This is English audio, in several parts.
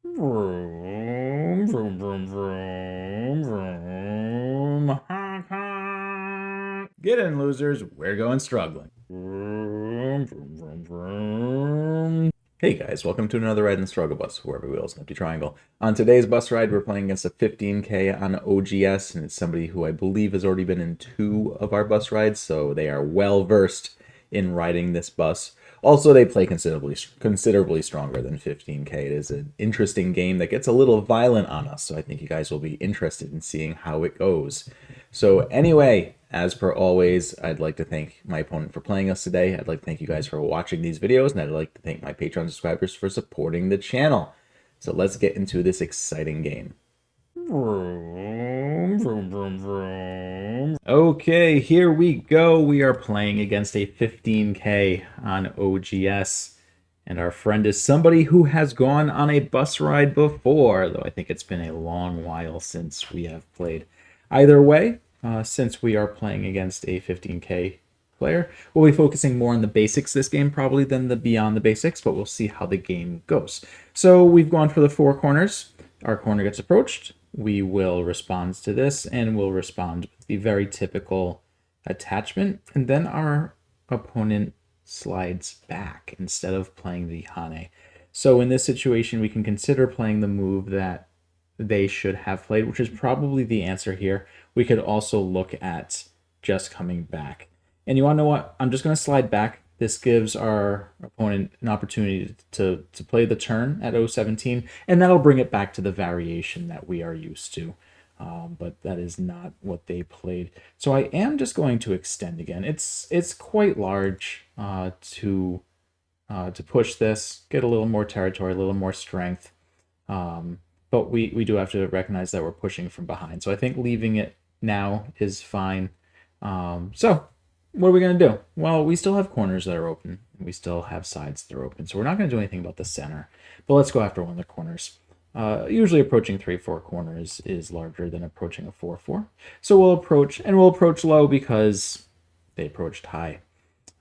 Vroom, vroom, vroom, vroom, vroom. Honk, honk. Get in, losers. We're going struggling. Vroom, vroom, vroom, vroom. Hey guys, welcome to another ride in the struggle bus, where every wheel is an empty triangle. On today's bus ride, we're playing against a 15K on OGS, and it's somebody who I believe has already been in 2 of our bus rides, so they are well versed in riding this bus. Also, they play considerably stronger than 15K. It is an interesting game that gets a little violent on us, so I think you guys will be interested in seeing how it goes. So anyway, as per always, I'd like to thank my opponent for playing us today. I'd like to thank you guys for watching these videos, and I'd like to thank my Patreon subscribers for supporting the channel. So let's get into this exciting game. Vroom, vroom, vroom, vroom. Okay, here we go. We are playing against a 15K on OGS. And our friend is somebody who has gone on a bus ride before, though I think it's been a long while since we have played. Either way, since we are playing against a 15K player, we'll be focusing more on the basics this game probably than the beyond the basics, but we'll see how the game goes. So we've gone for the 4 corners. Our corner gets approached. We will respond to this, and we'll respond with the very typical attachment, and then our opponent slides back instead of playing the Hane. So in this situation, we can consider playing the move that they should have played, which is probably the answer here. We could also look at just coming back. And you want to know what? I'm just going to slide back. This gives our opponent an opportunity to play the turn at 017, and that'll bring it back to the variation that we are used to. But that is not what they played. So I am just going to extend again. It's quite large to push this, get a little more territory, a little more strength. But we do have to recognize that we're pushing from behind. So I think leaving it now is fine. So what are we going to do? Well, we still have corners that are open. We still have sides that are open. So we're not going to do anything about the center. But let's go after one of the corners. Usually approaching 3-4 corners is larger than approaching a 4-4. So we'll approach, and we'll approach low because they approached high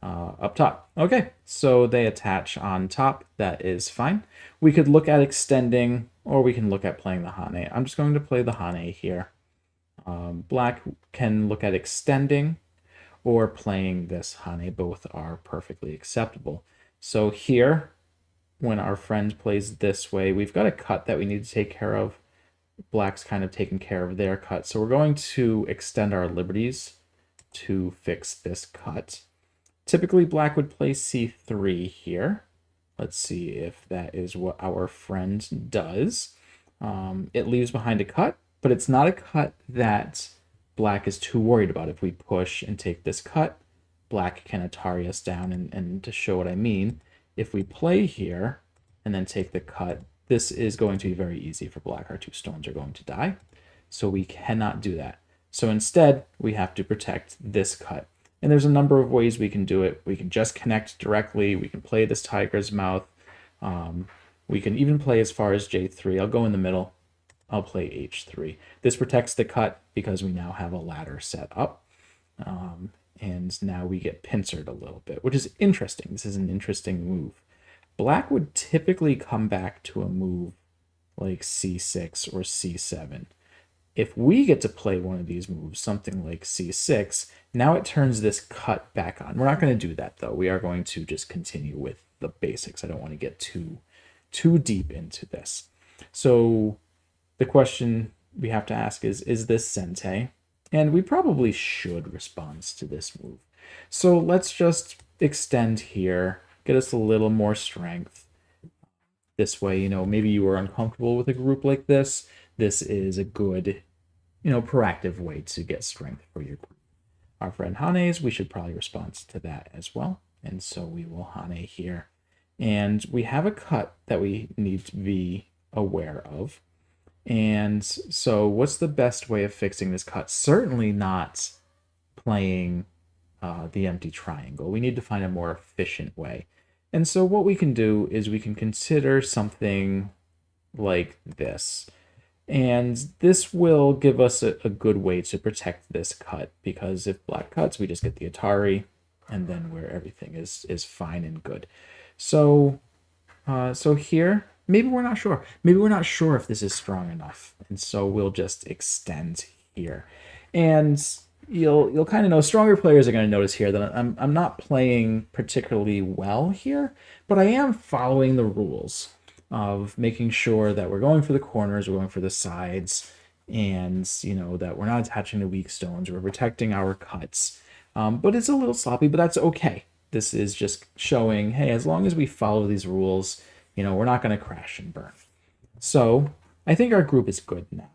up top. Okay, so they attach on top. That is fine. We could look at extending, or we can look at playing the Hane. I'm just going to play the Hane here. Black can look at extending or playing this Hane. Both are perfectly acceptable. So here, when our friend plays this way, we've got a cut that we need to take care of. Black's kind of taking care of their cut. So we're going to extend our liberties to fix this cut. Typically, Black would play c3 here. Let's see if that is what our friend does. It leaves behind a cut, but it's not a cut that Black is too worried about. If we push and take this cut, Black can Atari us down. And to show what I mean, if we play here and then take the cut, this is going to be very easy for Black. Our 2 stones are going to die. So we cannot do that. So instead, we have to protect this cut. And there's a number of ways we can do it. We can just connect directly. We can play this tiger's mouth. We can even play as far as J3. I'll go in the middle. I'll play H3. This protects the cut because we now have a ladder set up. And now we get pincered a little bit, which is interesting. This is an interesting move. Black would typically come back to a move like C6 or C7. If we get to play one of these moves, something like C6, now it turns this cut back on. We're not going to do that, though. We are going to just continue with the basics. I don't want to get too deep into this. So the question we have to ask is this Sente? And we probably should respond to this move. So let's just extend here, get us a little more strength. This way, maybe you were uncomfortable with a group like this. This is a good, proactive way to get strength for your group. Our friend Hane's, we should probably respond to that as well. And so we will Hane here. And we have a cut that we need to be aware of. And so what's the best way of fixing this cut? Certainly not playing the empty triangle. We need to find a more efficient way. And so what we can do is we can consider something like this. And this will give us a good way to protect this cut, because if Black cuts, we just get the Atari, and then where everything is fine and good. So here maybe we're not sure. Maybe we're not sure if this is strong enough, and so we'll just extend here. And you'll kind of know, stronger players are going to notice here that I'm not playing particularly well here, but I am following the rules of making sure that we're going for the corners, we're going for the sides, and that we're not attaching the weak stones, we're protecting our cuts. But it's a little sloppy, but that's okay. This is just showing, hey, as long as we follow these rules, we're not going to crash and burn. So I think our group is good now.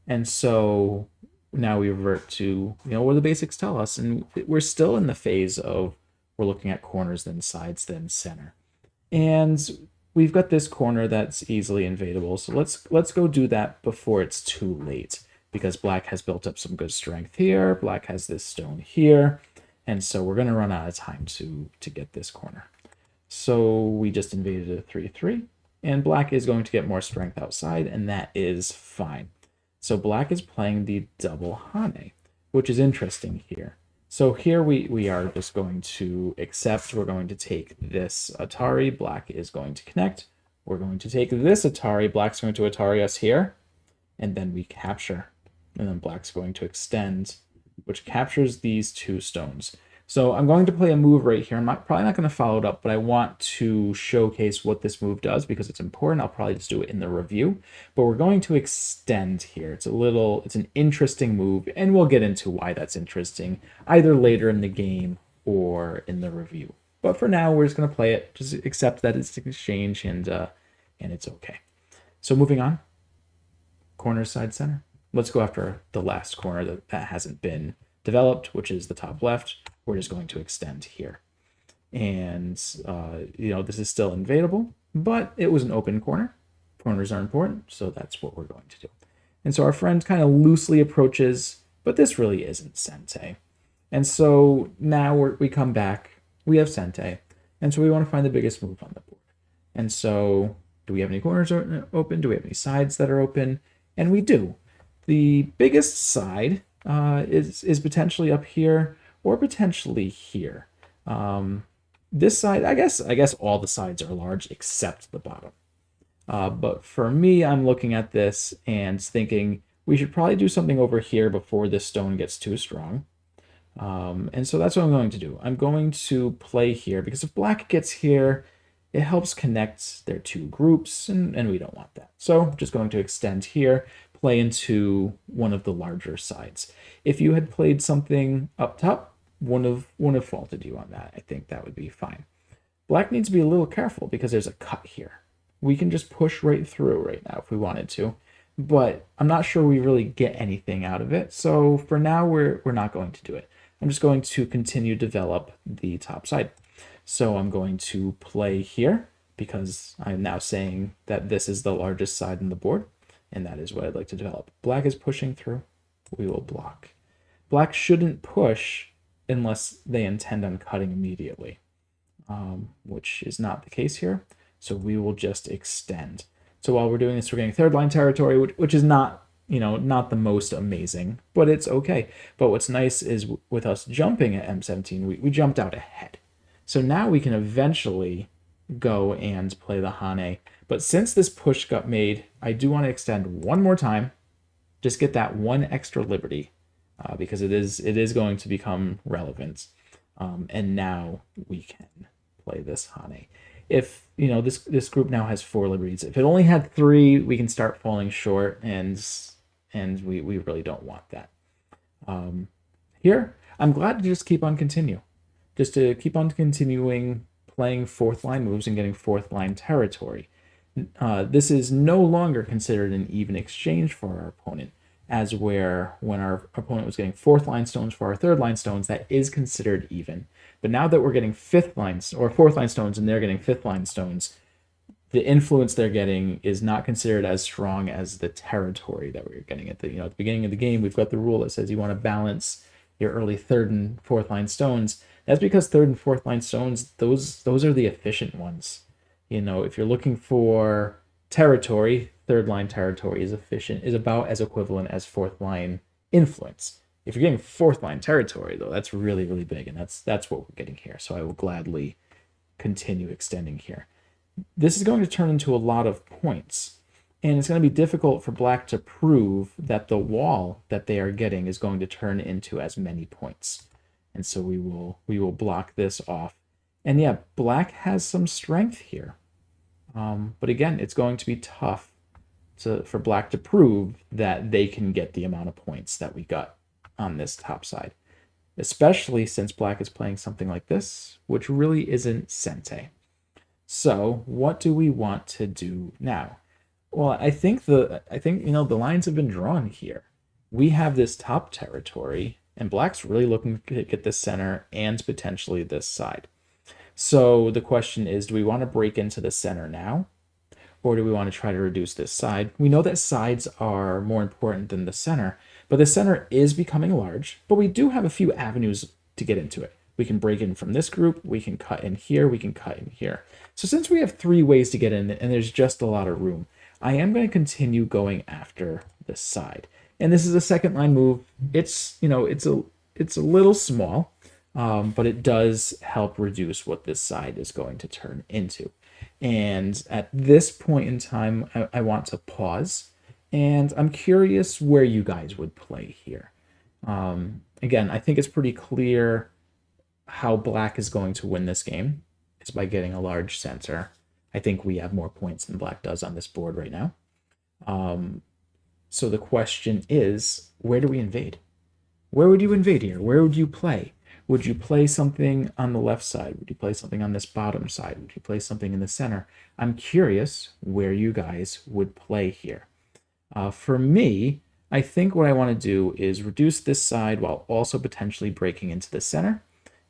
And so now we revert to, what the basics tell us. And we're still in the phase of we're looking at corners, then sides, then center. And we've got this corner that's easily invadable. So let's go do that before it's too late, because black has built up some good strength here. Black has this stone here. And so we're going to run out of time to get this corner. So we just invaded a 3-3, and black is going to get more strength outside, and that is fine. So black is playing the double Hane, which is interesting here. So here we are just going to accept. We're going to take this Atari. Black is going to connect. We're going to take this Atari. Black's going to Atari us here, and then we capture. And then black's going to extend, which captures these two stones. So I'm going to play a move right here. I'm probably not going to follow it up, but I want to showcase what this move does because it's important. I'll probably just do it in the review. But we're going to extend here. It's an interesting move, and we'll get into why that's interesting either later in the game or in the review. But for now, we're just going to play it. Just accept that it's an exchange, and it's okay. So moving on. Corner, side, center. Let's go after the last corner that hasn't been developed, which is the top left. We're just going to extend here. And, this is still invadable, but it was an open corner. Corners are important, so that's what we're going to do. And so our friend kind of loosely approaches, but this really isn't Sente. And so now we come back. We have Sente. And so we want to find the biggest move on the board. And so do we have any corners open? Do we have any sides that are open? And we do. The biggest side is potentially up here or potentially here. This side, I guess all the sides are large except the bottom. But for me, I'm looking at this and thinking we should probably do something over here before this stone gets too strong. And so that's what I'm going to do. I'm going to play here because if black gets here, it helps connect their two groups, and we don't want that. So I'm just going to extend here, play into one of the larger sides. If you had played something up top, wouldn't have faulted you on that. I think that would be fine. Black needs to be a little careful because there's a cut here. We can just push right through right now if we wanted to, but I'm not sure we really get anything out of it. So for now, we're not going to do it. I'm just going to continue to develop the top side. So I'm going to play here because I'm now saying that this is the largest side on the board, and that is what I'd like to develop. Black is pushing through. We will block. Black shouldn't push unless they intend on cutting immediately, which is not the case here. So we will just extend. So while we're doing this, we're getting third line territory, which is not the most amazing, but it's okay. But what's nice is with us jumping at M17, we jumped out ahead. So now we can eventually go and play the Hane. But since this push got made, I do want to extend one more time, just get that one extra liberty, because it is going to become relevant. And now we can play this Hane. If this group now has 4 liberties. If it only had 3, we can start falling short, and we really don't want that. Here, I'm glad to just keep on continuing playing 4th line moves and getting 4th line territory. This is no longer considered an even exchange for our opponent, as when our opponent was getting 4th line stones for our 3rd line stones, that is considered even. But now that we're getting 5th lines or 4th line stones and they're getting 5th line stones, the influence they're getting is not considered as strong as the territory that we're getting at the beginning of the game. We've got the rule that says you want to balance your early 3rd and 4th line stones. That's because 3rd and 4th line stones, those are the efficient ones. If you're looking for territory, 3rd line territory is about as equivalent as 4th line influence. If you're getting 4th line territory, though, that's really, really big, and that's what we're getting here. So I will gladly continue extending here. this is going to turn into a lot of points. And it's going to be difficult for black to prove that the wall that they are getting is going to turn into as many points. And so we will block this off. And yeah, black has some strength here. But again, it's going to be tough for black to prove that they can get the amount of points that we got on this top side, especially since black is playing something like this, which really isn't Sente. So what do we want to do now? Well, I think the lines have been drawn here. We have this top territory, and black's really looking to get this center and potentially this side. So the question is, do we want to break into the center now? Or do we want to try to reduce this side? We know that sides are more important than the center, but the center is becoming large, but we do have a few avenues to get into it. We can break in from this group, we can cut in here, we can cut in here. So since we have 3 ways to get in, and there's just a lot of room, I am going to continue going after this side. And this is a second line move. It's a little small, but it does help reduce what this side is going to turn into. And at this point in time, I want to pause, and I'm curious where you guys would play here. Again, I think it's pretty clear how black is going to win this game is by getting a large center. I think we have more points than black does on this board right now. So the question is, where do we invade? Where would you invade here? Where would you play? Would you play something on the left side? Would you play something on this bottom side? Would you play something in the center? I'm curious where you guys would play here. For me, I think what I want to do is reduce this side while also potentially breaking into the center.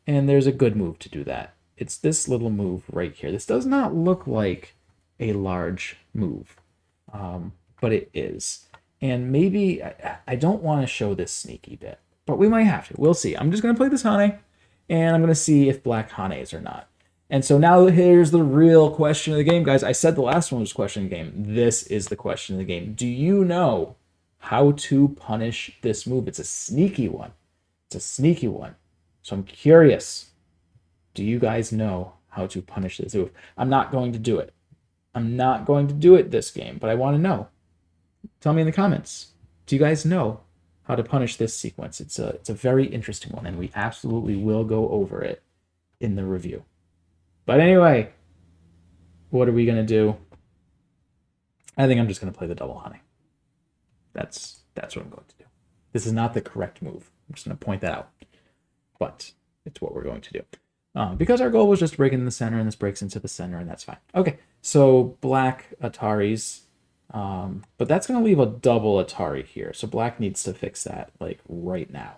And there's a good move to do that. It's this little move right here. This does not look like a large move, but it is. And maybe I don't want to show this sneaky bit, but we might have to. We'll see. I'm just going to play this Hane, and I'm going to see if black Hanes or not. And so now here's the real question of the game, guys. I said the last one was question of the game. This is the question of the game. Do you know how to punish this move? It's a sneaky one. It's a sneaky one. So I'm curious. Do you guys know how to punish this move? I'm not going to do it. I'm not going to do it this game, but I want to know. Tell me in the comments. Do you guys know how to punish this sequence? It's a very interesting one, and we absolutely will go over it in the review. But anyway, what are we going to do? I think I'm just going to play the double Hane. That's what I'm going to do. This is not the correct move. I'm just going to point that out. But it's what we're going to do. Because our goal was just to break into the center, and this breaks into the center, and that's fine. Okay, so black Ataris. But that's going to leave a double Atari here. So black needs to fix that, like, right now.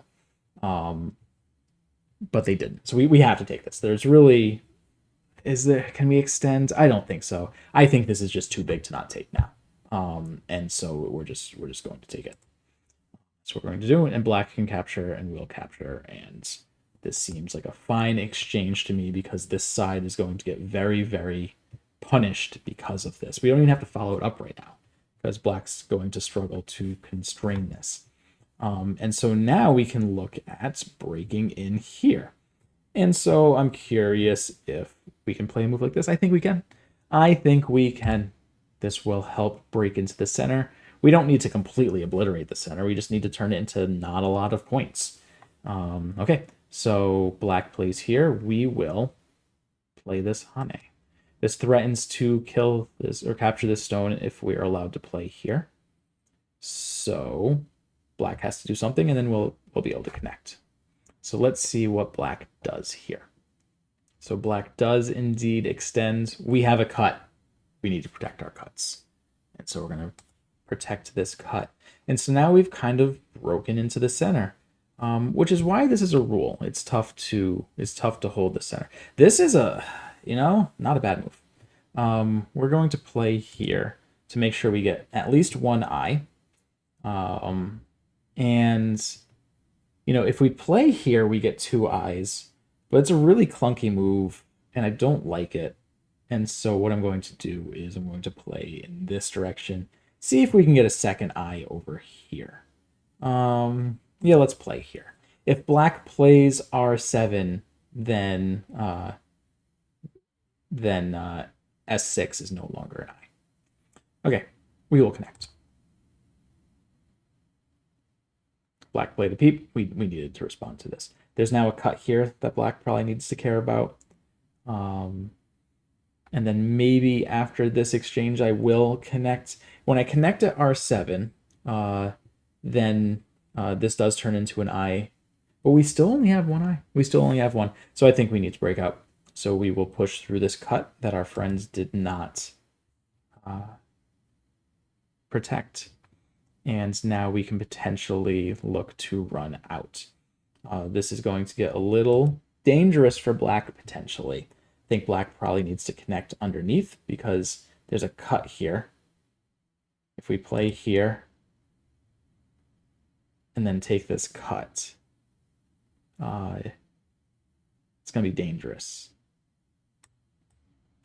But they didn't. So we have to take this. There's really... Can we extend? I don't think so. I think this is just too big to not take now. And so we're just going to take it. That's what we're going to do. And black can capture, and we'll capture, and this seems like a fine exchange to me because this side is going to get very, very punished because of this. We don't even have to follow it up right now because black's going to struggle to constrain this. And so now we can look at breaking in here. And so I'm curious if we can play a move like this. I think we can. I think we can. This will help break into the center. We don't need to completely obliterate the center. We just need to turn it into not a lot of points. Okay, so black plays here. We will play this Hane. This threatens to kill this or capture this stone if we are allowed to play here. So black has to do something, and then we'll be able to connect. So let's see what black does here. So black does indeed extend. We have a cut. We need to protect our cuts. And so we're going to protect this cut. And so now we've kind of broken into the center, which is why this is a rule. It's tough to hold the center. This is not a bad move. We're going to play here to make sure we get at least one eye. And if we play here, we get 2 eyes, but it's a really clunky move, and I don't like it. And so what I'm going to do is I'm going to play in this direction, see if we can get a second eye over here. Yeah, let's play here. If black plays R7, then S6 is no longer an I. Okay, we will connect. Black played a peep. We needed to respond to this. There's now a cut here that black probably needs to care about. And then maybe after this exchange, I will connect. When I connect at R7, then this does turn into an I. But we still only have one I. We still only have one. So I think we need to break out. So we will push through this cut that our friends did not protect. And now we can potentially look to run out. This is going to get a little dangerous for black potentially. I think black probably needs to connect underneath because there's a cut here. If we play here and then take this cut, it's going to be dangerous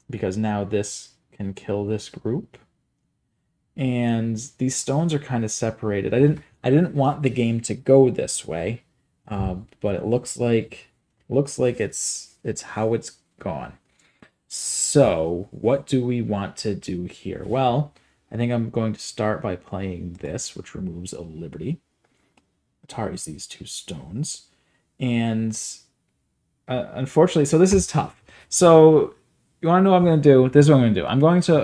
because now this can kill this group. And these stones are kind of separated. I didn't want the game to go this way, but it looks like it's how it's gone. So what do we want to do here? Well, I think I'm going to start by playing this, which removes a liberty. Atari's these two stones, and unfortunately, so this is tough. So you want to know what I'm going to do? This is what I'm going to do.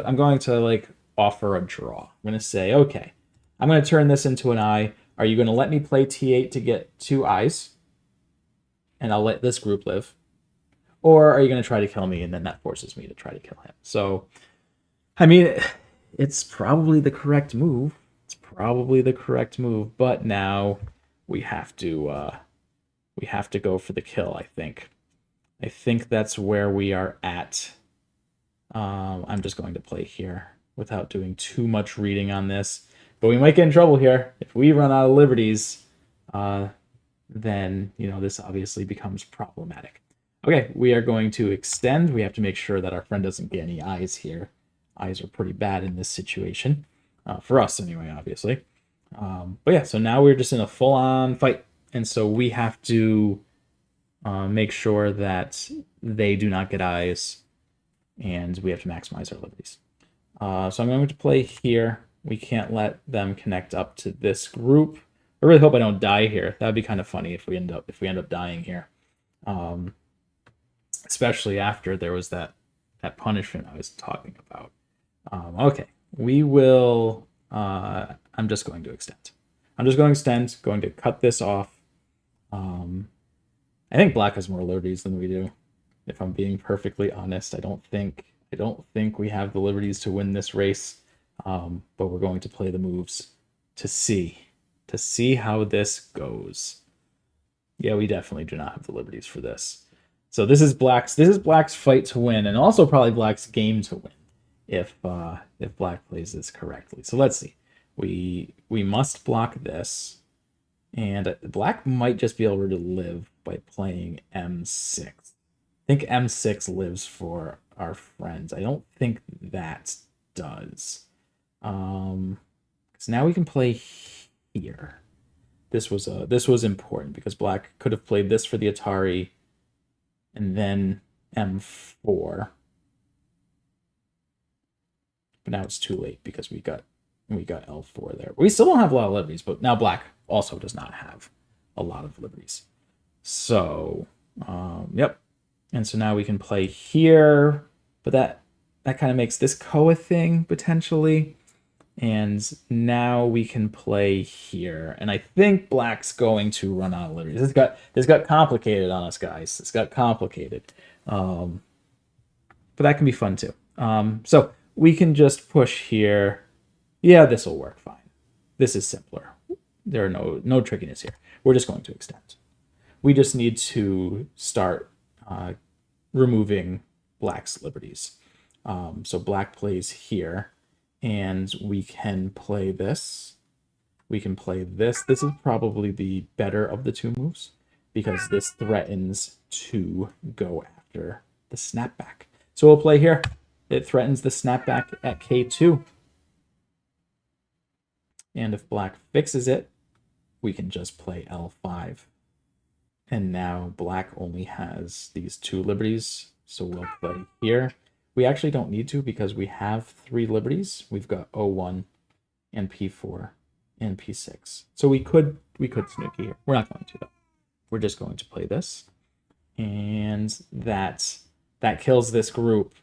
I'm going to like offer a draw. I'm going to say, okay, I'm going to turn this into an I. Are you going to let me play T8 to get two I's? And I'll let this group live. Or are you going to try to kill me? And then that forces me to try to kill him. So, I mean, it's probably the correct move. It's probably the correct move. But now we have to go for the kill, I think. I think that's where we are at. I'm just going to play here without doing too much reading on this. But we might get in trouble here. If we run out of liberties, then, you know, this obviously becomes problematic. Okay, we are going to extend. We have to make sure that our friend doesn't get any eyes here. Eyes are pretty bad in this situation. For us, anyway, obviously. But yeah, so now we're just in a full-on fight. And so we have to make sure that they do not get eyes. And we have to maximize our liberties. So I'm going to play here. We can't let them connect up to this group. I really hope I don't die here. That would be kind of funny if we end up dying here. Especially after there was that punishment I was talking about. Okay, we will. I'm just going to extend. I'm just going to extend. Going to cut this off. I think black has more liberties than we do. If I'm being perfectly honest, I don't think we have the liberties to win this race. But we're going to play the moves to see how this goes. Yeah, we definitely do not have the liberties for this. So this is black's fight to win, and also probably black's game to win if black plays this correctly. So let's see. We must block this, and black might just be able to live by playing M6. I think M6 lives for our friends. I don't think that does. Because now we can play here. This was important because black could have played this for the Atari and then M4. But now it's too late because we got L4 there. We still don't have a lot of liberties, but now black also does not have a lot of liberties. So, yep. And so now we can play here, but that kind of makes this Koa thing potentially. And now we can play here. And I think black's going to run out of liberties. This got complicated on us, guys. This got complicated. But that can be fun too. So we can just push here. Yeah, this will work fine. This is simpler. There are no trickiness here. We're just going to extend. We just need to start removing black's liberties. So black plays here. And we can play this. We can play this. This is probably the better of the two moves because this threatens to go after the snapback. So we'll play here. It threatens the snapback at K2. And if black fixes it, we can just play L5. And now black only has these two liberties. So we'll play here. we actually don't need to because we have 3 liberties. We've got O1 and P4 and P6. So we could snooky here. We're not going to though. We're just going to play this. And that kills this group.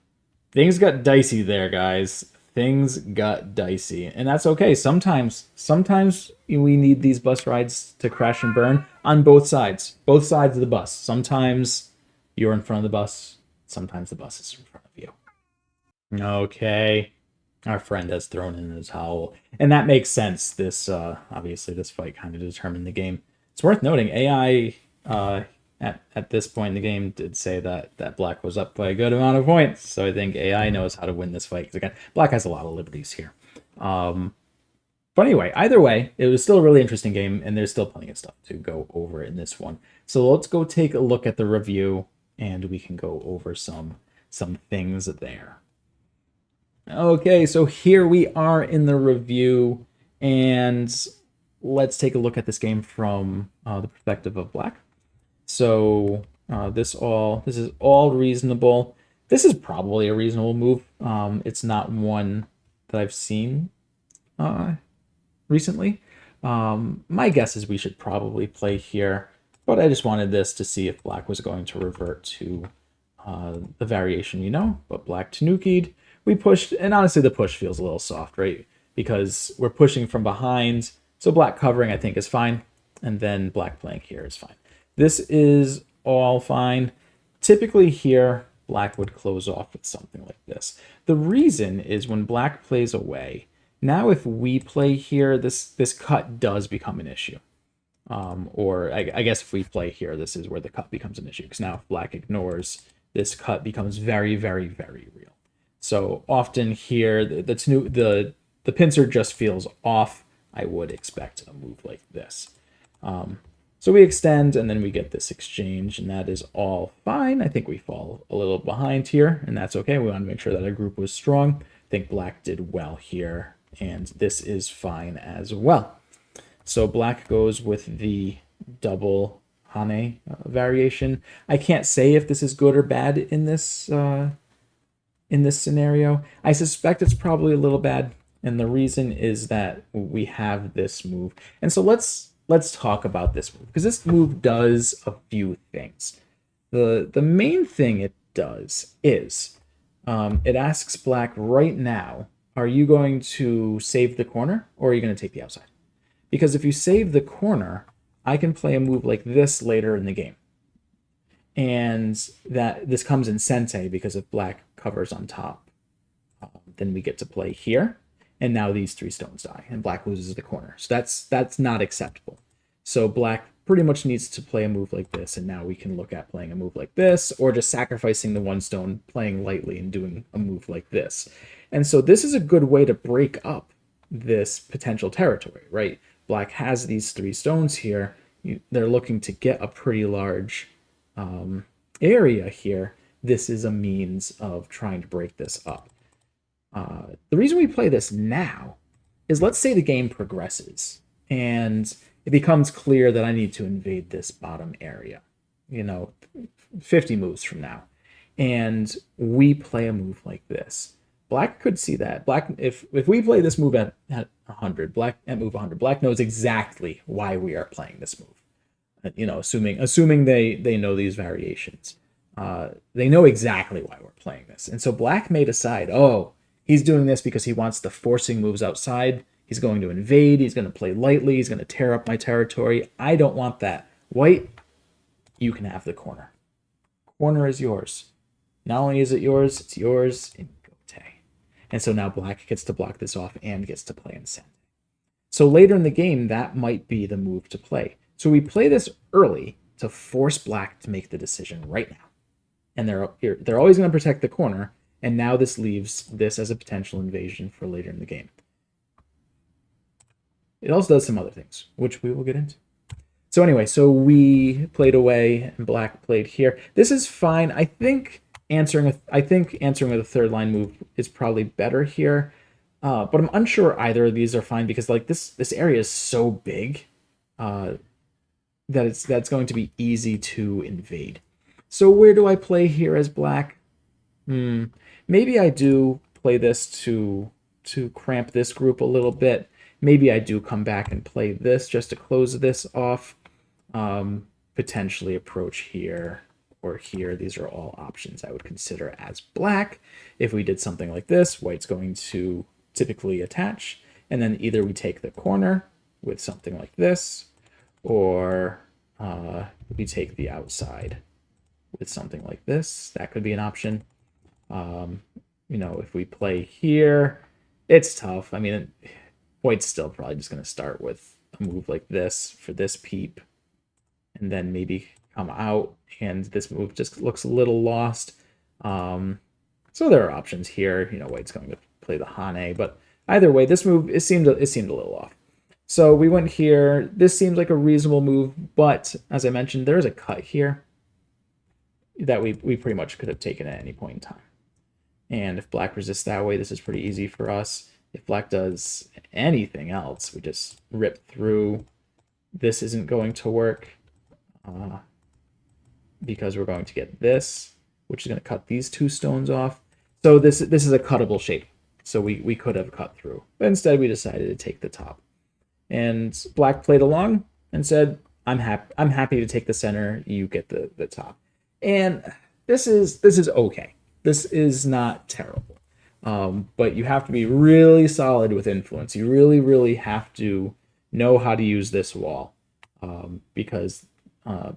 Things got dicey there, guys. Things got dicey. And that's okay. Sometimes we need these bus rides to crash and burn on both sides. Both sides of the bus. Sometimes you're in front of the bus. Sometimes the bus is in front of you. Okay. Our friend has thrown in his towel. And that makes sense. This obviously this fight kind of determined the game. It's worth noting AI at this point in the game did say that Black was up by a good amount of points. So I think AI knows how to win this fight. Because again, Black has a lot of liberties here. But anyway, either way, it was still a really interesting game, and there's still plenty of stuff to go over in this one. So let's go take a look at the review, and we can go over some things there. Okay, so here we are in the review, and let's take a look at this game from the perspective of Black. So this is all reasonable. This is probably a reasonable move. It's not one that I've seen recently. My guess is we should probably play here, but I just wanted this to see if Black was going to revert to the variation, but Black Tanuki'd. We pushed, and honestly, the push feels a little soft, right? Because we're pushing from behind, so Black covering, I think, is fine, and then Black playing here is fine. This is all fine. Typically here, Black would close off with something like this. The reason is when Black plays away, now if we play here, this cut does become an issue. Or I guess if we play here, this is where the cut becomes an issue. Because now if Black ignores, this cut becomes very, very, very real. So often here, the pincer just feels off. I would expect a move like this. So we extend, and then we get this exchange, and that is all fine. I think we fall a little behind here, and that's okay. We want to make sure that our group was strong. I think Black did well here, and this is fine as well. So Black goes with the double Hane variation. I can't say if this is good or bad in this scenario. I suspect it's probably a little bad, and the reason is that we have this move. And so let's talk about this move, because this move does a few things. The main thing it does is it asks Black right now, are you going to save the corner or are you going to take the outside? Because if you save the corner, I can play a move like this later in the game. And that this comes in Sente, because if Black covers on top, then we get to play here. And now these 3 stones die, and Black loses the corner. So that's not acceptable. So Black pretty much needs to play a move like this, and now we can look at playing a move like this, or just sacrificing the 1 stone, playing lightly, and doing a move like this. And so this is a good way to break up this potential territory, right? Black has these 3 stones here. They're looking to get a pretty large area here. This is a means of trying to break this up. The reason we play this now is, let's say the game progresses and it becomes clear that I need to invade this bottom area, 50 moves from now, and we play a move like this. Black could see that. Black, if we play this move at 100, Black at move 100, Black knows exactly why we are playing this move. Assuming they know these variations, they know exactly why we're playing this. And so Black may decide, oh, he's doing this because he wants the forcing moves outside. He's going to invade. He's going to play lightly. He's going to tear up my territory. I don't want that. White, you can have the corner. Corner is yours. Not only is it yours, it's yours in Gote. And so now Black gets to block this off and gets to play in Sente. So later in the game, that might be the move to play. So we play this early to force Black to make the decision right now. And they're always going to protect the corner. And now this leaves this as a potential invasion for later in the game. It also does some other things, which we will get into. So anyway, so we played away and Black played here. This is fine. I think answering with a third line move is probably better here. But I'm unsure either of these are fine, because like this area is so big that that's going to be easy to invade. So where do I play here as Black? Maybe maybe I do play this to cramp this group a little bit. Maybe I do come back and play this just to close this off. Potentially approach here or here. These are all options I would consider as black. If we did something like this, white's going to typically attach, and then either we take the corner with something like this, or we take the outside with something like this. That could be an option. You know, if we play here, it's tough. I mean, white's still probably just going to start with a move like this for this peep, and then maybe come out, and this move just looks a little lost. So there are options here. You know, white's going to play the Hane, but either way, this move, it seemed a little off. So we went here. This seems like a reasonable move, but as I mentioned, there is a cut here that we pretty much could have taken at any point in time. And if black resists that way, this is pretty easy for us. If black does anything else, we just rip through. This isn't going to work because we're going to get this, which is going to cut these two stones off. So this is a cuttable shape. So we could have cut through. But instead, we decided to take the top. And black played along and said, I'm happy to take the center. You get the top. And this is okay. This is not terrible. But you have to be really solid with influence. You really, really have to know how to use this wall. Because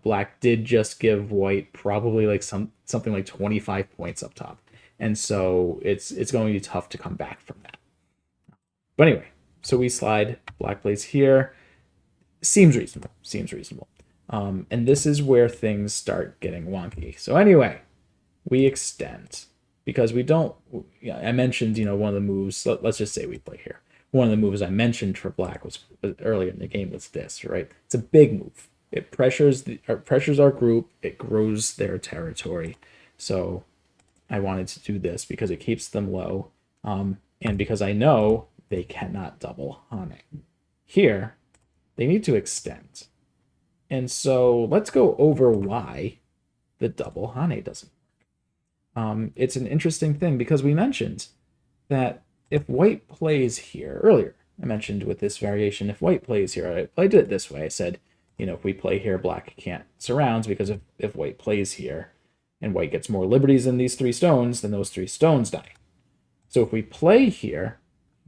black did just give white probably like something like 25 points up top. And so it's going to be tough to come back from that. But anyway, so we slide, black plays here. Seems reasonable. And this is where things start getting wonky. So anyway, we extend because we don't, I mentioned, you know, one of the moves, let's just say we play here. One of the moves I mentioned for black was earlier in the game was this, right? It's a big move. It pressures our group. It grows their territory. So I wanted to do this because it keeps them low. And because I know they cannot double Hane. Here, they need to extend. And so let's go over why the double Hane doesn't work. It's an interesting thing because we mentioned that if white plays here earlier, I mentioned with this variation, if white plays here, I did it this way. I said, you know, if we play here, black can't surround because if white plays here and white gets more liberties than these 3 stones, then those 3 stones die. So if we play here,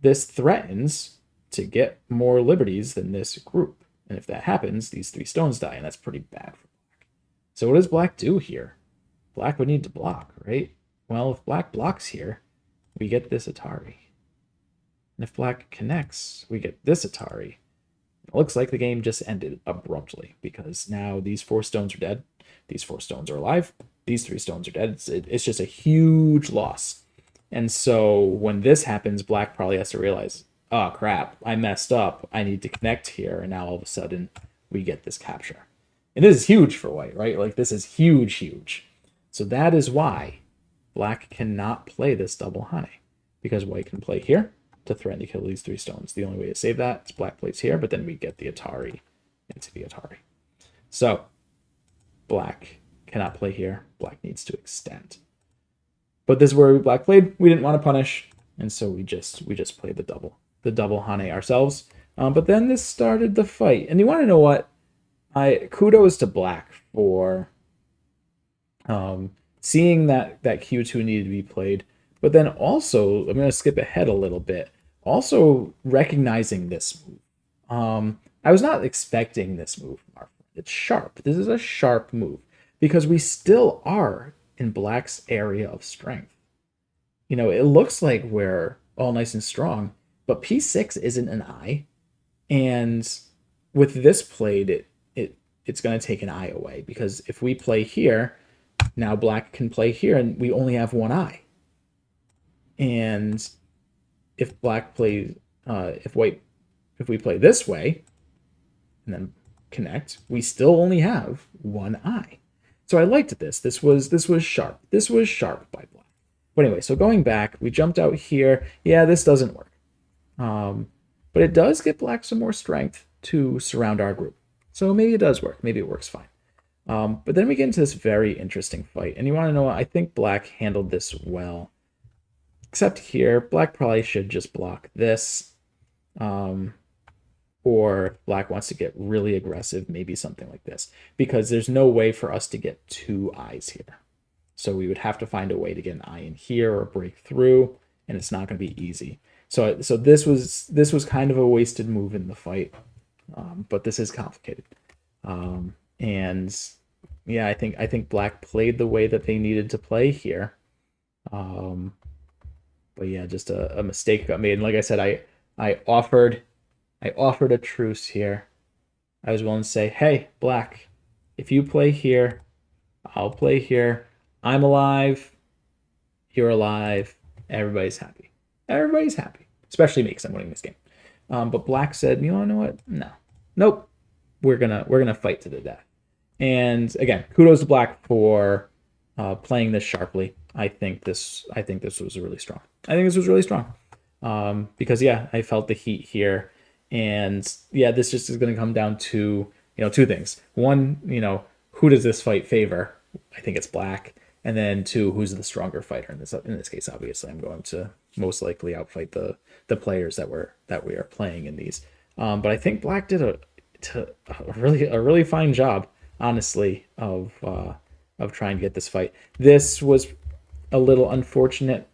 this threatens to get more liberties than this group. And if that happens, these 3 stones die, and that's pretty bad for black. So what does black do here? Black would need to block, right? Well, if black blocks here, we get this Atari. And if black connects, we get this Atari. It looks like the game just ended abruptly because now these 4 stones are dead. These 4 stones are alive. These 3 stones are dead. It's just a huge loss. And so when this happens, black probably has to realize, oh crap, I messed up. I need to connect here. And now all of a sudden we get this capture. And this is huge for white, right? Like this is huge. So that is why black cannot play this double Hane, because white can play here to threaten to kill these 3 stones. The only way to save that is black plays here, but then we get the Atari into the Atari. So black cannot play here. Black needs to extend. But this is where black played. We didn't want to punish, and so we just played the double Hane ourselves. But then this started the fight, and you want to know what? Kudos to black for seeing that Q2 needed to be played, but then also I'm going to skip ahead a little bit. Also recognizing this move. I was not expecting this move from our friend. It's sharp. This is a sharp move because we still are in black's area of strength. You know, it looks like we're all nice and strong, but P6 isn't an eye, and with this played, it's going to take an eye away because if we play here, now black can play here, and we only have 1 eye. And if black plays, if we play this way, and then connect, we still only have 1 eye. So I liked this. This was sharp. This was sharp by black. But anyway, so going back, we jumped out here. Yeah, this doesn't work. But it does get black some more strength to surround our group. So maybe it does work. Maybe it works fine. But then we get into this very interesting fight. And you want to know what? I think black handled this well. Except here, black probably should just block this. Um, or if black wants to get really aggressive, maybe something like this. Because there's no way for us to get two eyes here. So we would have to find a way to get an eye in here or break through, and it's not going to be easy. So this was kind of a wasted move in the fight, but this is complicated. And yeah, I think black played the way that they needed to play here. Um, but yeah, just a mistake got made. And like I said, I offered I offered a truce here. I was willing to say, hey, black, if you play here, I'll play here. I'm alive. You're alive. Everybody's happy. Everybody's happy, especially me because I'm winning this game. But black said, you know what? No, nope. We're gonna fight to the death. And again, kudos to black for playing this sharply. I think this was really strong. I think this was really strong because yeah, I felt the heat here, and yeah, this just is going to come down to two things. One, who does this fight favor? I think it's black, and then two, who's the stronger fighter in this case? Obviously, I'm going to most likely outfight the players that we are playing in these. But I think black did a really fine job, honestly, of trying to get this fight. This was a little unfortunate.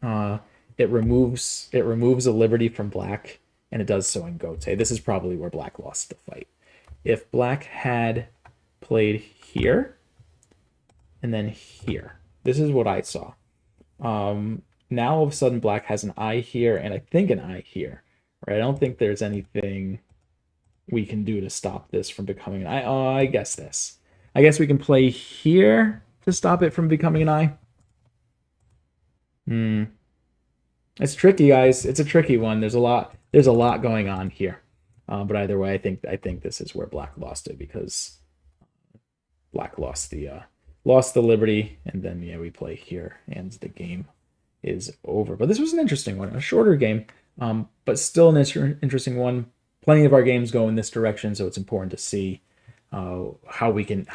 It removes a liberty from black, and it does so in Gote. This is probably where black lost the fight. If black had played here and then here, this is what I saw. Now all of a sudden black has an eye here and I think an eye here. Right? I don't think there's anything we can do to stop this from becoming an eye. Oh, I guess this. I guess we can play here to stop it from becoming an eye. Hmm. It's tricky, guys. It's a tricky one. There's a lot going on here. But either way, I think this is where black lost it because black lost the liberty, and then yeah, we play here, and the game is over. But this was an interesting one, a shorter game, but still an interesting one. Plenty of our games go in this direction, so it's important to see how we can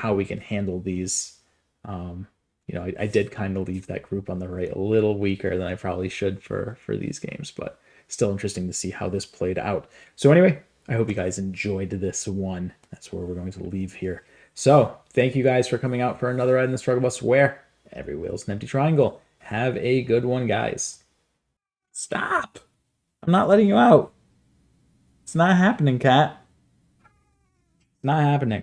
handle these. I did kind of leave that group on the right a little weaker than I probably should for these games, but still interesting to see how this played out. So anyway, I hope you guys enjoyed this one. That's where we're going to leave here. So thank you guys for coming out for another ride in the struggle bus where every wheel's an empty triangle. Have a good one, guys. Stop! I'm not letting you out. It's not happening, cat. It's not happening.